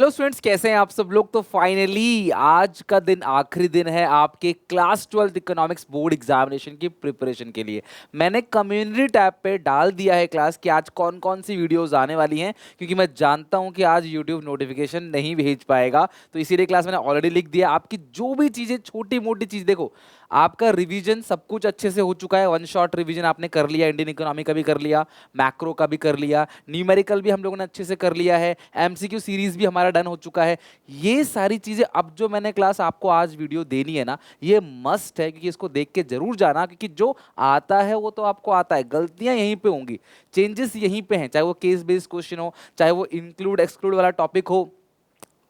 Hello students, कैसे हैं आप सब लोग। तो फाइनली आज का दिन आखिरी दिन है आपके class 12th economics board examination की प्रिपरेशन के लिए। मैंने कम्युनिटी टैब पे डाल दिया है क्लास कि आज कौन कौन सी वीडियोस आने वाली हैं, क्योंकि मैं जानता हूं कि आज यूट्यूब नोटिफिकेशन नहीं भेज पाएगा। तो इसीलिए क्लास मैंने ऑलरेडी लिख दिया। आपकी जो भी चीज़ें, छोटी मोटी चीज़, देखो आपका रिवीजन सब कुछ अच्छे से हो चुका है। वन शॉट रिवीजन आपने कर लिया, इंडियन इकोनॉमी का भी कर लिया, मैक्रो का भी कर लिया, न्यूमेरिकल भी हम लोगों ने अच्छे से कर लिया है, एमसीक्यू सीरीज भी हमारा डन हो चुका है। ये सारी चीजें अब जो मैंने क्लास आपको आज वीडियो देनी है ना, ये मस्ट है, क्योंकि इसको देख के जरूर जाना, क्योंकि जो आता है वो तो आपको आता है, गलतियां यहीं पे होंगी, चेंजेस यहीं पे हैं, चाहे वो केस बेस्ड क्वेश्चन हो, चाहे वो इंक्लूड एक्सक्लूड वाला टॉपिक हो।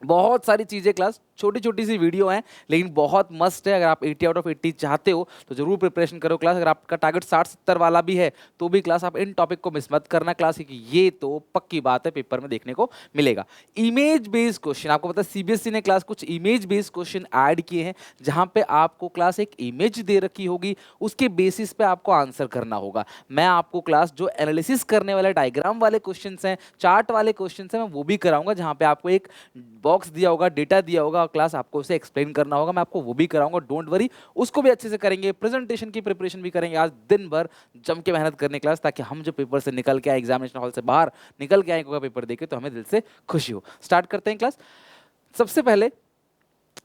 बहुत सारी चीजें क्लास, छोटी छोटी सी वीडियो हैं लेकिन बहुत मस्त है। अगर आप 80 आउट ऑफ 80 चाहते हो तो जरूर प्रिपरेशन करो क्लास। अगर आपका टारगेट 60-70 वाला भी है तो भी क्लास आप इन टॉपिक को मिस मत करना क्लास, क्योंकि ये तो पक्की बात है पेपर में देखने को मिलेगा। इमेज बेस्ड क्वेश्चन, आपको पता है सीबीएसई ने क्लास कुछ इमेज बेस्ड क्वेश्चन ऐड किए हैं, जहां पे आपको क्लास एक इमेज दे रखी होगी, उसके बेसिस पे आपको आंसर करना होगा। मैं आपको क्लास जो एनालिसिस करने वाले डायग्राम वाले क्वेश्चन हैं, चार्ट वाले क्वेश्चन हैं, मैं वो भी कराऊंगा, जहां पे आपको एक बॉक्स दिया होगा, डेटा दिया होगा, क्लास आपको उसे एक्सप्लेन करना होगा। मैं आपको वो भी कराऊंगा, डोंट वरी, उसको भी अच्छे से करेंगे। प्रेजेंटेशन की प्रिपरेशन भी करेंगे। आज दिन भर जम के मेहनत करने क्लास, ताकि हम जो पेपर से निकल के आए, एग्जामिनेशन हॉल से बाहर निकल के आए पेपर देखे तो हमें दिल से खुशी हो। स्टार्ट करते हैं क्लास। सबसे पहले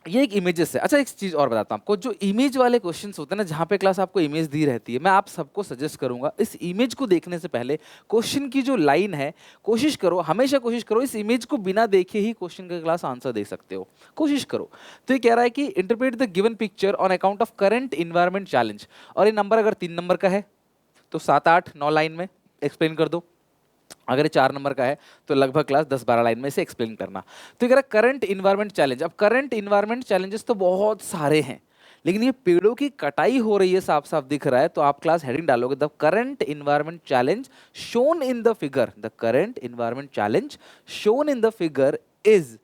ये एक इमेजेस है। अच्छा, एक चीज और बताता हूं आपको, जो इमेज वाले क्वेश्चंस होते हैं ना, जहां पे क्लास आपको इमेज दी रहती है, मैं आप सबको सजेस्ट करूंगा इस इमेज को देखने से पहले क्वेश्चन की जो लाइन है, कोशिश करो, हमेशा कोशिश करो इस इमेज को बिना देखे ही क्वेश्चन का क्लास आंसर दे सकते हो, कोशिश करो। तो ये कह रहा है कि interpret the given picture on account of current environment challenge, और ये नंबर अगर 3 नंबर का है तो 7-8-9 लाइन में एक्सप्लेन कर दो। अगर ये 4 नंबर का है तो लगभग क्लास 10-12 लाइन में से एक्सप्लेन करना। तो ये करंट इन्वायरमेंट चैलेंज। अब करंट इन्वायरमेंट चैलेंजेस तो बहुत सारे हैं, लेकिन ये पेड़ों की कटाई हो रही है, साफ साफ दिख रहा है, तो आप क्लास हेडिंग डालोगे the current environment challenge shown in the figure. The current environment challenge shown in the figure is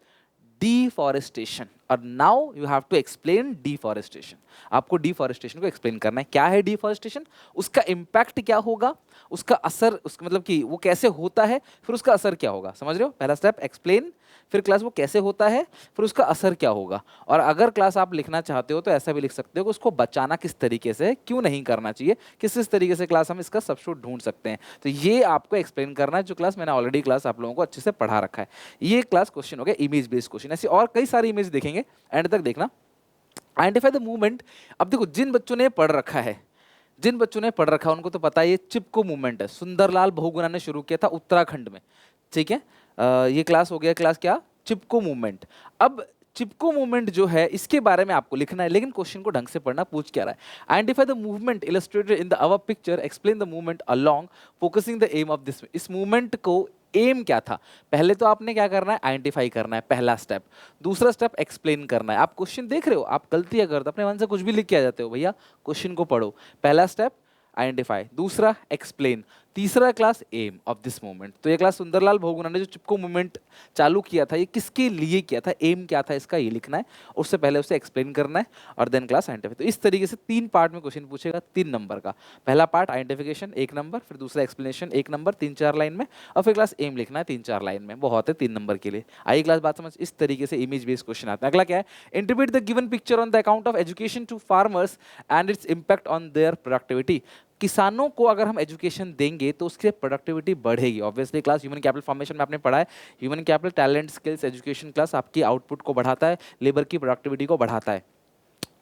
deforestation. और now you have to explain deforestation. आपको डिफॉरेस्टेशन को एक्सप्लेन करना है। क्या है डिफॉरेस्टेशन, उसका इंपैक्ट क्या होगा, उसका असर, उसका मतलब कि वो कैसे होता है, फिर उसका असर क्या होगा। समझ रहे हो, पहला स्टेप एक्सप्लेन, फिर क्लास वो कैसे होता है, फिर उसका असर क्या होगा। और अगर क्लास आप लिखना चाहते हो तो ऐसा भी लिख सकते हो कि उसको बचाना किस तरीके से, क्यों नहीं करना चाहिए, किस किस तरीके से क्लास हम इसका सब्स्टिट्यूट ढूंढ सकते हैं। तो ये आपको एक्सप्लेन करना है, जो क्लास मैंने ऑलरेडी क्लास आप लोगों को अच्छे से पढ़ा रखा है। ये क्लास क्वेश्चन हो गया इमेज बेस्ड क्वेश्चन। ऐसे और कई सारी इमेज देखेंगे, एंड तक देखना। Identify the movement. अब देखो, जिन बच्चों ने पढ़ रखा है, जिन बच्चों ने पढ़ रखा है उनको तो पता है ये चिपको मूवमेंट है, सुंदरलाल बहुगुणा ने शुरू किया था उत्तराखंड में। ठीक है, ये क्लास हो गया, क्लास क्या, चिपको मूवमेंट। अब चिपको मूवमेंट जो है इसके बारे में आपको लिखना है, लेकिन क्वेश्चन को ढंग से पढ़ना। पूछ क्या रहा है, identify the movement illustrated in the above picture, explain the movement along, focusing the aim of this. इस मूवमेंट को एम क्या था, पहले तो आपने क्या करना है, आइडेंटिफाई करना है, पहला स्टेप। दूसरा स्टेप एक्सप्लेन करना है। आप क्वेश्चन देख रहे हो, आप गलतियां करते हो, अपने मन से कुछ भी लिख के आ जाते हो। भैया क्वेश्चन को पढ़ो, पहला स्टेप आइडेंटिफाई, दूसरा एक्सप्लेन, तीसरा class aim of this movement. तो ये क्लास सुंदरलाल बहुगुणा ने जो चिपको मूवमेंट चालू किया था, ये किसके लिए किया था, एम क्या था इसका, ये लिखना है। उससे पहले उसे एक्सप्लेन करना है, और देन क्लास आइडेंटिफाई। तो इस तरीके से 3 पार्ट में क्वेश्चन पूछेगा, 3 नंबर का। पहला पार्ट आइडेंटिफिकेशन 1 नंबर, फिर दूसरा एक्सप्लेनेशन 1 नंबर 3-4 लाइन में, और फिर क्लास एम लिखना है 3-4 लाइन में। बहुत है 3 नंबर के लिए। आई क्लास बात समझ। इस तरीके से इमेज बेस्ड क्वेश्चन आता है। अगला क्या है, interpret the given picture on the account of education to farmers and its impact on their productivity. किसानों को अगर हम एजुकेशन देंगे तो उसकी प्रोडक्टिविटी बढ़ेगी। Obviously class human capital formation में आपने पढ़ा है, human capital talent skills education class आपकी आउटपुट को बढ़ाता है, लेबर की प्रोडक्टिविटी को बढ़ाता है।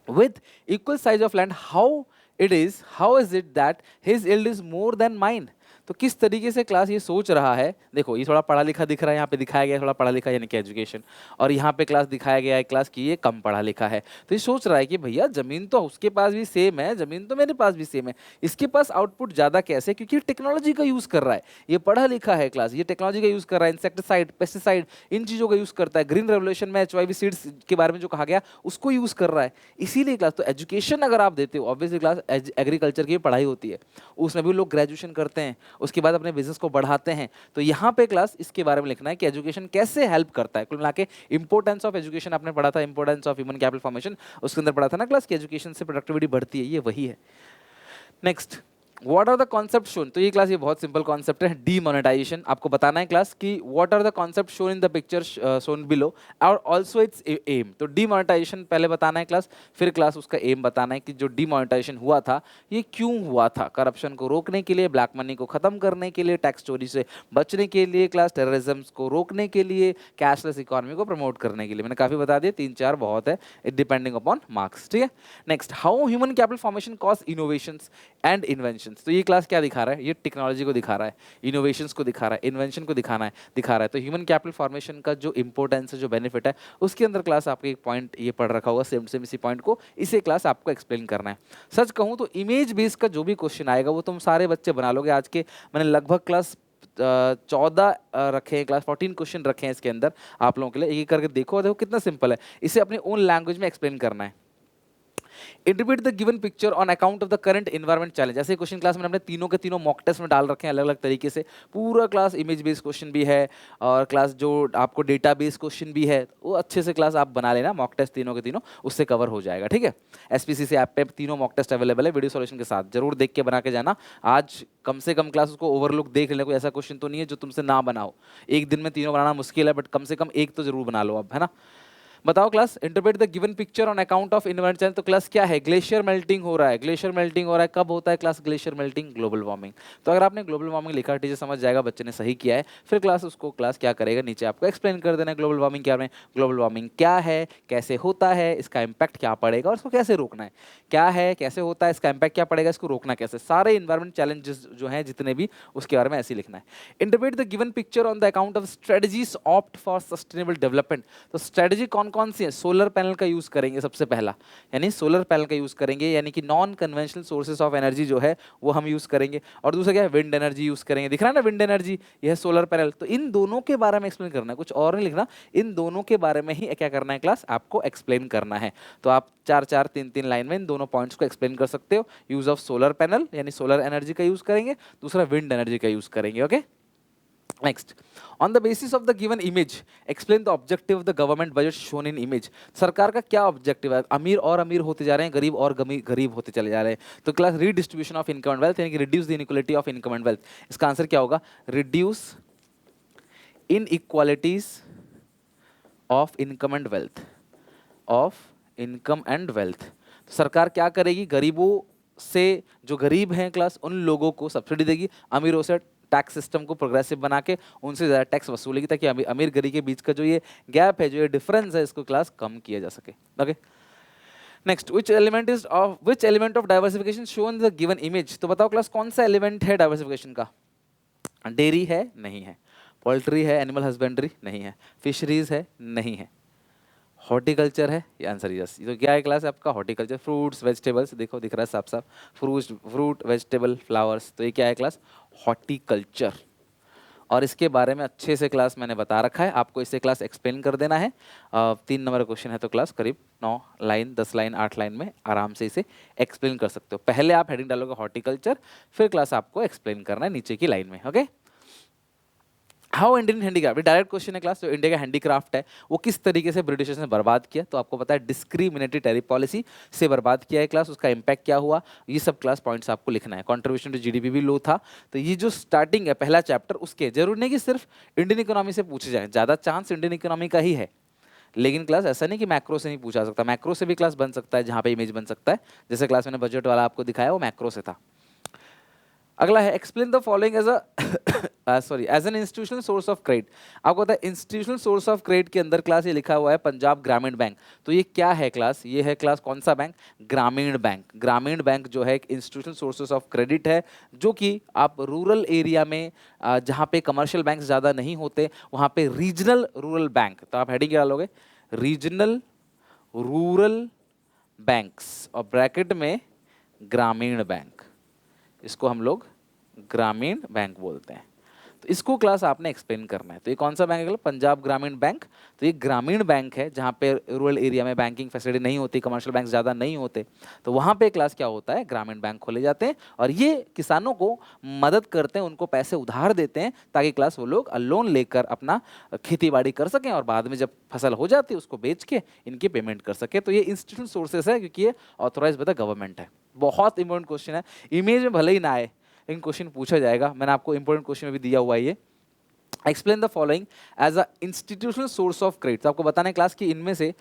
With equal size of land how is it that his yield is more than mine. तो किस तरीके से क्लास ये सोच रहा है, देखो ये थोड़ा पढ़ा लिखा दिख रहा है, यहाँ पे दिखाया गया है थोड़ा पढ़ा लिखा यानी कि एजुकेशन, और यहाँ पे क्लास दिखाया गया है क्लास की ये कम पढ़ा लिखा है। तो ये सोच रहा है कि भैया जमीन तो उसके पास भी सेम है, जमीन तो मेरे पास भी सेम है, इसके पास आउटपुट ज्यादा कैसे, क्योंकि टेक्नोलॉजी का यूज कर रहा है, ये पढ़ा लिखा है क्लास, ये टेक्नोलॉजी का यूज कर रहा है, इंसेक्टिसाइड पेस्टिसाइड इन चीजों का यूज करता है, ग्रीन रेवोल्यूशन में HYV सीड्स के बारे में जो कहा गया उसको यूज कर रहा है। इसीलिए क्लास तो एजुकेशन अगर आप देते हो, ऑब्वियसली क्लास एग्रीकल्चर की पढ़ाई होती है, उसमें भी लोग ग्रेजुएशन करते हैं, उसके बाद अपने बिजनेस को बढ़ाते हैं। तो यहाँ पे क्लास इसके बारे में लिखना है कि एजुकेशन कैसे हेल्प करता है। कुल मिला के इंपोर्टेंस ऑफ एजुकेशन आपने पढ़ा था, importance of human capital formation, उसके अंदर पढ़ा था ना क्लास की एजुकेशन से प्रोडक्टिविटी बढ़ती है, ये वही है। Next, what are the concept shown, तो ये क्लास ये बहुत सिंपल कॉन्सेप्ट है, डीमोनेटाइजेशन। आपको बताना है क्लास कि what are the concept shown in the picture shown below और ऑल्सो इट्स एम। तो डीमोनेटाइजेशन पहले बताना है क्लास, फिर क्लास उसका एम बताना है कि जो डीमोनेटाइजेशन हुआ था ये क्यों हुआ था। करप्शन को रोकने के लिए, ब्लैक मनी को खत्म करने के लिए, टैक्स चोरी से बचने के लिए, क्लास टेररिज्म को रोकने के लिए, कैशलेस इकोनॉमी को प्रमोट करने के लिए। मैंने काफी बता दिया, 3-4 बहुत है, डिपेंडिंग अपॉन मार्क्स। ठीक है, next, how human capital formation cause innovations and inventions. तो ये क्लास क्या दिखा रहा है, ये टेक्नोलॉजी को दिखा रहा है, इनोवेशंस को दिखा रहा है, इन्वेंशन को दिखा रहा है। तो ह्यूमन कैपिटल फॉर्मेशन का जो इंपॉर्टेंस है, जो बेनिफिट है, उसके अंदर क्लास आपके एक पॉइंट ये पढ़ रखा होगा, सेम सेम इसी पॉइंट को, इसे क्लास आपको एक्सप्लेन करना है। सच कहूँ तो इमेज बेस का जो भी क्वेश्चन आएगा वो तुम सारे बच्चे बना लोगे। आज के मैंने लगभग क्लास 14 रखे हैं, क्लास 14 क्वेश्चन रखे हैं इसके अंदर आप लोगों के लिए। एक एक करके देखो, देखो कितना सिंपल है, इसे अपनी ओन लैंग्वेज में एक्सप्लेन करना है। Interpret the given picture on account of the current environment challenge. ऐसे क्वेश्चन क्लास में हमने तीनों के तीनों मॉक टेस्ट में डाल रखे हैं अलग अलग तरीके से। पूरा क्लास इमेज बेस्ड क्वेश्चन भी है और क्लास जो आपको डेटा बेस्ड क्वेश्चन भी है, वो अच्छे से क्लास आप बना लेना। मॉक टेस्ट तीनों के तीनों उससे कवर हो जाएगा। ठीक है, एसपीसीसी ऐप पे तीनों मॉक टेस्ट अवेलेबल है वीडियो सॉल्यूशन के साथ, जरूर देख के बना के जाना। आज कम से कम क्लास उसको ओवरलुक देख लेना, कोई ऐसा क्वेश्चन तो नहीं है जो तुमसे ना बनाओ। एक दिन में तीनों बनाना मुश्किल है, बट कम से कम एक तो जरूर बना लो अब, है ना। बताओ class, interpret the given picture on account of environment challenge. तो क्लास क्या है, ग्लेशियर मेल्टिंग हो रहा है। ग्लेशियर मेल्टिंग हो रहा है, कब होता है class glacier melting, global warming. तो अगर आपने ग्लोबल वार्मिंग लिखा, टीचर समझ जाएगा बच्चे ने सही किया है। फिर क्लास उसको क्लास क्या करेगा, नीचे आपको एक्सप्लेन कर देना है ग्लोबल वार्मिंग क्या है, ग्लोबल वार्मिंग क्या है, कैसे होता है, इसका इंपैक्ट क्या पड़ेगा और इसको कैसे रोकना है। क्या है, कैसे होता है, इसका इंपैक्ट क्या पड़ेगा, इसको रोकना कैसे, सारे इन्वायरमेंट चैलेंजेस जो हैं जितने भी, उसके बारे में ऐसे ही लिखना है। Interpret the given picture on the account of strategies opt for sustainable development. तो स्ट्रेटजी कौन कौन सी है, सोलर पैनल का यूज करेंगे सबसे पहला, यानी सोलर पैनल का यूज करेंगे, यानी कि non conventional sources of energy जो है वो हम यूज करेंगे। और दूसरा क्या है, विंड एनर्जी यूज करेंगे। दिख रहा है ना विंड एनर्जी, यह सोलर पैनल। तो इन दोनों के बारे में एक्सप्लेन करना है, कुछ और नहीं लिखना, इन दोनों के बारे में ही क्या करना है क्लास, आपको एक्सप्लेन करना है। तो आप 4-4, 3-3 लाइन में इन दोनों पॉइंट्स को एक्सप्लेन कर सकते हो। यूज ऑफ सोलर पैनल यानी सोलर एनर्जी का यूज करेंगे, दूसरा विंड एनर्जी का यूज करेंगे। Okay, next, on the basis of the given image explain the objective of the government budget shown in image. सरकार का क्या ऑब्जेक्टिव है, अमीर और अमीर होते जा रहे हैं, गरीब और गरीब होते चले जा रहे हैं। तो class redistribution of income and wealth, यानी कि reduce the inequality of income and wealth. इसका आंसर क्या होगा, reduce in equalities of income and wealth, of income and wealth. तो सरकार क्या करेगी, गरीबों से, जो गरीब हैं क्लास, उन लोगों को सब्सिडी देगी, अमीरों से टैक्स सिस्टम को प्रोग्रेसिव बना के उनसे ज़्यादा टैक्स वसूलेगी, ताकि अमीर गरीब के बीच का जो ये गैप है, जो ये डिफरेंस है, इसको क्लास कम किया जा सके। Okay, next, which element of diversification shown the given image. तो बताओ क्लास कौन सा एलिमेंट है डाइवर्सिफिकेशन का, डेयरी है, नहीं है, पोल्ट्री है, एनिमल हस्बेंड्री नहीं है, फिशरीज है, नहीं है, हॉर्टिकल्चर है, ये आंसर यस। तो क्या है क्लास आपका, हॉर्टिकल्चर, फ्रूट्स वेजिटेबल्स, देखो दिख रहा है साफ साफ, फ्रूट वेजिटेबल फ्लावर्स। तो ये क्या है क्लास, हॉर्टिकल्चर। और इसके बारे में अच्छे से क्लास मैंने बता रखा है, आपको इसे क्लास एक्सप्लेन कर देना है। 3 नंबर क्वेश्चन है, तो क्लास करीब 9 लाइन 10 लाइन 8 लाइन में आराम से इसे एक्सप्लेन कर सकते हो। पहले आप हेडिंग डालोगे हॉर्टिकल्चर, फिर क्लास आपको एक्सप्लेन करना है नीचे की लाइन में। Okay, how Indian handicraft, direct question है क्लास, जो इंडिया का हैंडीक्राफ्ट है वो किस तरीके से ब्रिटिशर्स ने बर्बाद किया। तो आपको पता है डिस्क्रिमिनेटरी टैरिफ पॉलिसी से बर्बाद किया है क्लास, उसका इंपैक्ट क्या हुआ, ये सब क्लास पॉइंट्स आपको लिखना है। कंट्रीब्यूशन टू जीडीपी भी लो था। तो ये जो स्टार्टिंग है पहला चैप्टर, उसके जरूर नहीं कि सिर्फ इंडियन इकोनॉमी से पूछे जाए, ज़्यादा चांस इंडियन इकोनॉमी का ही है। लेकिन क्लास ऐसा नहीं कि मैक्रो से नहीं पूछा सकता, मैक्रो से भी क्लास बन सकता है, जहाँ पे इमेज बन सकता है। जैसे क्लास मैंने बजट वाला आपको दिखाया, वो मैक्रो से था। अगला है, explain the following as as an institutional source of credit. आपको पता है इंस्टीट्यूशनल सोर्स ऑफ क्रेडिट के अंदर क्लास ये लिखा हुआ है पंजाब ग्रामीण बैंक। तो ये क्या है क्लास, ये है क्लास कौन सा बैंक, ग्रामीण बैंक। ग्रामीण बैंक जो है एक इंस्टीट्यूशनल सोर्सेस ऑफ क्रेडिट है, जो कि आप रूरल एरिया में जहाँ पे कमर्शियल बैंक ज़्यादा नहीं होते, वहाँ पे रीजनल रूरल बैंक, तो आप हेडिंग क्या डालोगे, रीजनल रूरल बैंक्स और ब्रैकेट में ग्रामीण बैंक, इसको हम लोग ग्रामीण बैंक बोलते हैं। तो इसको क्लास आपने एक्सप्लेन करना है। तो ये कौन सा बैंक है, पंजाब ग्रामीण बैंक। तो ये ग्रामीण बैंक है जहाँ पे रूरल एरिया में बैंकिंग फैसिलिटी नहीं होती, कमर्शियल बैंक ज़्यादा नहीं होते, तो वहाँ पे क्लास क्या होता है, ग्रामीण बैंक खोले जाते हैं और ये किसानों को मदद करते हैं, उनको पैसे उधार देते हैं, ताकि क्लास वो लोग लोन लेकर अपना खेती बाड़ी कर सकें और बाद में जब फसल हो जाती है उसको बेच के इनकी पेमेंट कर सके। तो ये इंस्टीट्यूशनल सोर्सेस है, क्योंकि ये ऑथोराइज बाय द गवर्नमेंट है। बहुत इंपॉर्टेंट क्वेश्चन है, इमेज में भले ही ना आए लेकिन क्वेश्चन पूछा जाएगा। मैंने आपको इंपॉर्टेंट क्वेश्चन में भी दिया हुआ है ये। Explain the following as a institutional source of credit. तो आपको बताना है क्लास कि इनमें से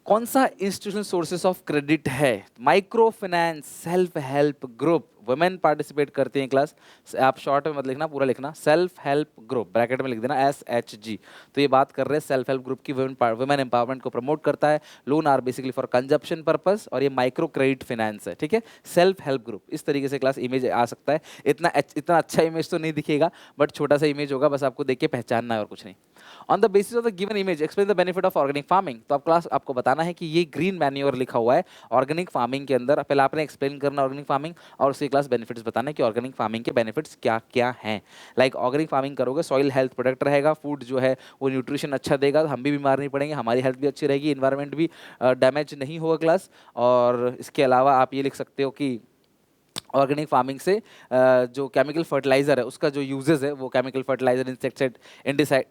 कौन सा इंस्टीट्यूशनल सोर्सेस ऑफ क्रेडिट है? Micro finance, self help group, women participate करती हैं क्लास। आप शॉर्ट में मत लिखना, पूरा लिखना, सेल्फ हेल्प ग्रुप, ब्रैकेट में लिख देना SHG। तो ये बात कर रहे हैं सेल्फ हेल्प ग्रुप की, वुमेन एम्पावरमेंट को प्रमोट करता है। Loan are basically for consumption purpose, और ये माइक्रो क्रेडिट फाइनेंस है, ठीक है। सेल्फ हेल्प ग्रुप, इस तरीके से क्लास इमेज आ सकता है। इतना अच्छा इमेज तो नहीं दिखेगा, बट छोटा सा इमेज होगा, बस आपको देख के पहचानना है और कुछ नहीं। On the basis of the given image explain the benefit of organic farming. तो आप क्लास आपको बताना है कि ये ग्रीन मैन्योर लिखा हुआ है ऑर्गेनिक फार्मिंग के अंदर। पहले आपने एक्सप्लेन करना ऑर्गेनिक फार्मिंग, और उसके क्लास बेनिफिट्स बताना है कि ऑर्गेनिक फार्मिंग के बेनिफिट्स क्या क्या हैं। लाइक ऑर्गेनिक फार्मिंग करोगे, सॉइल हेल्थ प्रोटेक्ट रहेगा, फूड जो है वो न्यूट्रिशन अच्छा देगा, हम भी बीमार नहीं पड़ेंगे, हमारी हेल्थ भी अच्छी रहेगी, इन्वायरमेंट भी डैमेज नहीं होगा क्लास। और इसके अलावा आप ये लिख सकते हो कि ऑर्गेनिक फार्मिंग से जो केमिकल फर्टिलाइजर है उसका जो यूजेस है, वो केमिकल फर्टिलाइजर,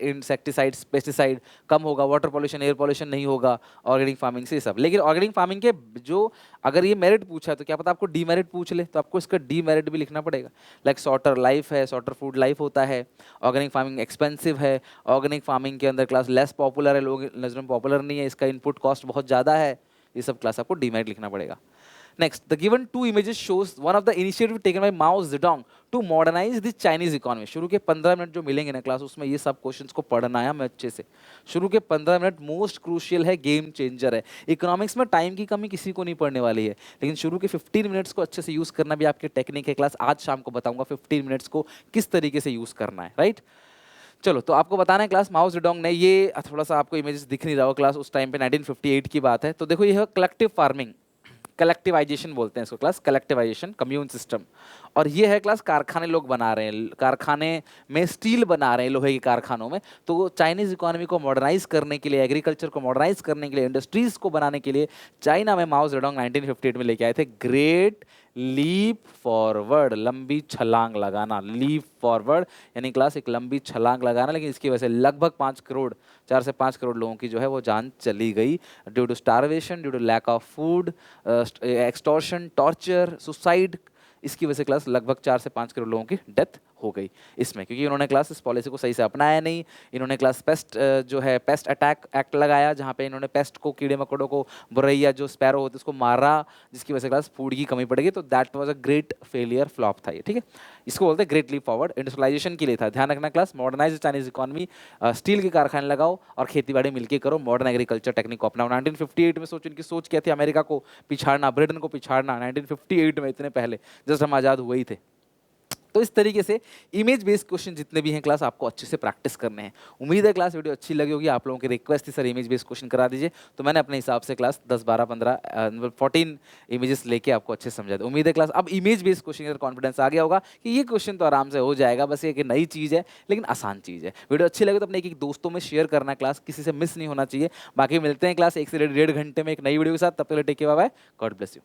इंसेक्टिसाइड्स, पेस्टिसाइड कम होगा, वाटर पॉल्यूशन, एयर पॉल्यूशन नहीं होगा ऑर्गेनिक फार्मिंग से, ये सब। लेकिन ऑर्गेनिक फार्मिंग के जो अगर ये मेरिट पूछा तो क्या पता आपको डीमेरिट पूछ ले, तो आपको इसका डीमेरिट भी लिखना पड़ेगा। लाइक शॉर्टर लाइफ है, शॉर्टर फूड लाइफ होता है, ऑर्गेनिक फार्मिंग एक्सपेंसिव है, ऑर्गेनिक फार्मिंग के अंदर क्लास लेस पॉपुलर है, लोग नजर में पॉपुलर नहीं है, इसका इनपुट कॉस्ट बहुत ज़्यादा है, ये सब क्लास आपको डीमेरिट लिखना पड़ेगा। Next, the given two images shows one of the initiative taken by Mao Zedong to modernize the Chinese economy। शुरू के 15 मिनट जो मिलेंगे ना क्लास, उसमें ये सब क्वेश्चंस को पढ़ना है हमें अच्छे से। शुरू के 15 मिनट मोस्ट क्रूशियल है, गेम चेंजर है। इकोनॉमिक्स में टाइम की कमी किसी को नहीं पड़ने वाली है, लेकिन शुरू के 15 मिनट्स को अच्छे से यूज़ करना भी आपकी टेक्निक है क्लास। आज शाम को बताऊंगा 15 मिनट्स को किस तरीके से यूज़ करना है, राइट। चलो, तो आपको बताना है क्लास, माओ जेडोंग ने ये, थोड़ा सा आपको इमेजेस दिख नहीं रहा हो क्लास, उस टाइम पे 1958 की बात है। तो देखो ये है कलेक्टिव फार्मिंग, कलेक्टिवाइजेशन बोलते हैं इसको क्लास, कलेक्टिवाइजेशन, कम्यून सिस्टम। और ये है क्लास कारखाने लोग बना रहे हैं, कारखाने में स्टील बना रहे हैं, लोहे के कारखानों में। तो चाइनीज इकोनॉमी को मॉडर्नाइज करने के लिए, एग्रीकल्चर को मॉडर्नाइज करने के लिए, इंडस्ट्रीज को बनाने के लिए चाइना में माओ जेडोंग 1958 में लेके आए थे ग्रेट लीप फॉरवर्ड, लंबी छलांग लगाना, लीप फॉरवर्ड यानी क्लास एक लंबी छलांग लगाना। लेकिन इसकी वजह से लगभग 5 करोड़, 4 से 5 करोड़ लोगों की जो है वो जान चली गई, due to starvation, due to lack of food, extortion, torture, suicide. इसकी वजह से क्लास लगभग 4 से 5 करोड़ लोगों की डेथ हो गई इसमें, क्योंकि इन्होंने क्लास इस पॉलिसी को सही से अपनाया नहीं। इन्होंने क्लास पेस्ट जो है पेस्ट अटैक एक्ट लगाया, जहाँ पे इन्होंने पेस्ट को, कीड़े मकोड़ों को, बुरैया जो स्पैरो होते उसको मारा, जिसकी वजह से क्लास फूड की कमी पड़ेगी। तो that was a great failure, flop था ये, ठीक है। इसको बोलते हैं ग्रेट लीप फॉरवर्ड, इंडस्ट्रियलाइजेशन के लिए था। ध्यान रखना class, modernise Chinese economy, steel के कारखाने लगाओ और खेती बाड़ी मिलकर करो, मॉडर्न एग्रीकल्चर टेक्निक को अपनाओ। 1958 में सोचो, इनकी सोच क्या थी, अमेरिका को पिछाड़ना, ब्रिटेन को पिछाड़ना। 1958 में, इतने पहले, जस्ट हम आज़ाद हुए ही थे। तो इस तरीके से इमेज बेस्ड क्वेश्चन जितने भी हैं क्लास, आपको अच्छे से प्रैक्टिस करने हैं। उम्मीद है क्लास वीडियो अच्छी लगी होगी। आप लोगों की रिक्वेस्ट थी सर इमेज बेस्ड क्वेश्चन करा दीजिए, तो मैंने अपने हिसाब से क्लास 10, 12, 15, 14 इमेजेस लेके आपको अच्छे से समझा दिया। उम्मीद है क्लास अब इमेज बेस्ड क्वेश्चन का कॉन्फिडेंस आ गया होगा कि ये क्वेश्चन तो आराम से हो जाएगा। बस ये कि नई चीज़ है लेकिन आसान चीज़ है। वीडियो अच्छी लगे तो अपने एक दोस्तों में शेयर करना, क्लास किसी से मिस नहीं होना चाहिए। बाकी मिलते हैं क्लास 1 से 1.5 घंटे में एक नई वीडियो के साथ। तब तक take care, bye bye, God bless you.